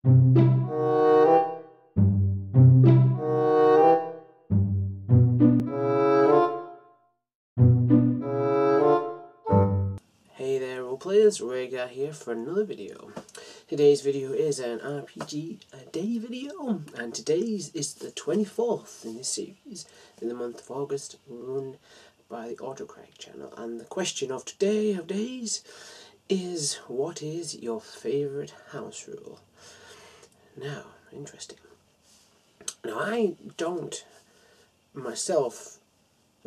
Hey there, role players, rhaegar here for another video. Today's video is an RPG a day video, and today's is the 24th in this series, in the month of August, run by the Autocrack channel. And the question of today of days is, what is your favourite house rule? Now, interesting. Now, I don't myself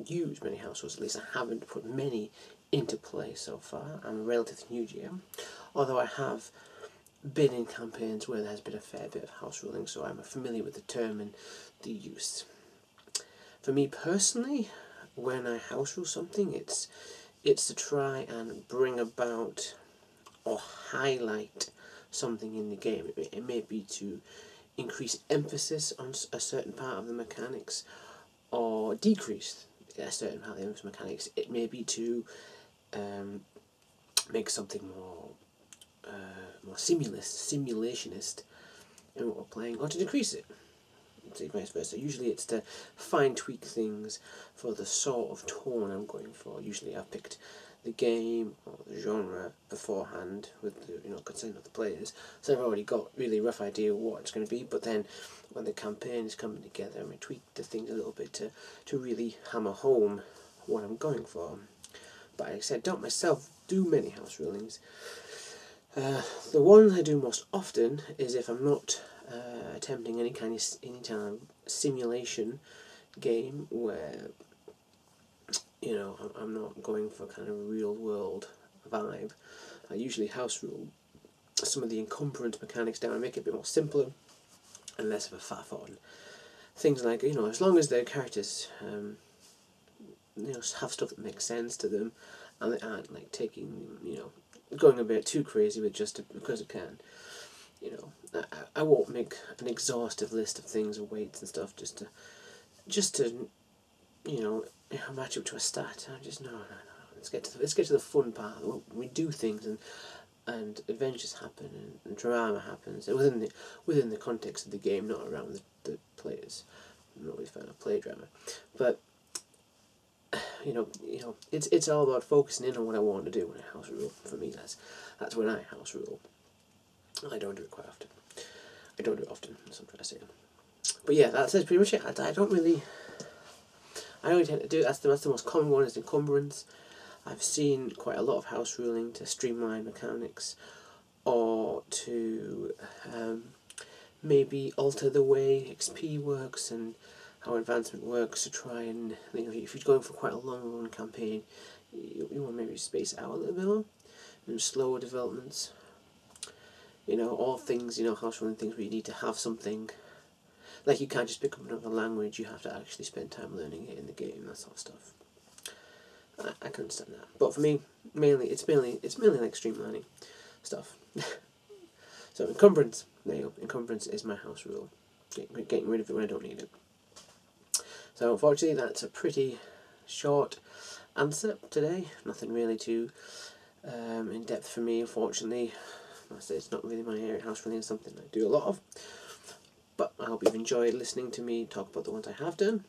use many house rules, at least I haven't put many into play so far. I'm a relatively new GM, although I have been in campaigns where there has been a fair bit of house ruling, so I'm familiar with the term and the use. For me personally, when I house rule something, it's to try and bring about or highlight something in the game. It may be to increase emphasis on a certain part of the mechanics, or decrease a certain part of the mechanics. It may be to make something more simulationist in what we're playing, or to decrease it, so vice versa. Usually it's to fine tweak things for the sort of tone I'm going for. Usually I've picked the game or the genre beforehand with the consent of the players, so I've already got really rough idea of what it's going to be, but then when the campaign is coming together, I may tweak the things a little bit to really hammer home what I'm going for. But like I said, don't myself do many house rulings. The one I do most often is if I'm not attempting any kind of simulation game where I'm not going for kind of real world vibe. I usually house rule some of the encumbrance mechanics down and make it a bit more simpler and less of a faff on. Things like, as long as the characters have stuff that makes sense to them, and they aren't like taking, going a bit too crazy with just because it can. I won't make an exhaustive list of things and weights and stuff just to match up to a stat. I just no. Let's get to the fun part. We do things and adventures happen and drama happens within the context of the game, not around the players. I'm not really a fan of play drama, but it's all about focusing in on what I want to do when I house rule. For me, that's when I house rule. I don't do it quite often. I don't do it often, that's what I'm trying to say. But yeah, that's pretty much it. I only tend to do, that's the most common one, is encumbrance. I've seen quite a lot of house ruling to streamline mechanics, or to maybe alter the way XP works and how advancement works, to try and, if you're going for quite a long run campaign, you want to maybe space out a little bit more, and slower developments. All things, house ruling things where you need to have something, like you can't just pick up another language, you have to actually spend time learning it in the game, that sort of stuff. I can understand that, but for me, it's mainly like streamlining stuff. So encumbrance, there you go. Encumbrance is my house rule. Getting rid of it when I don't need it. So unfortunately, that's a pretty short answer today. Nothing really too in depth for me, unfortunately. I say it's not really my area. House ruling is something I do a lot of. But I hope you've enjoyed listening to me talk about the ones I have done,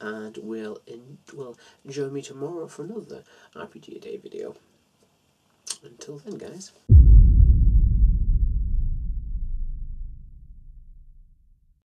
and will join me tomorrow for another RPG a Day video. Until then, guys.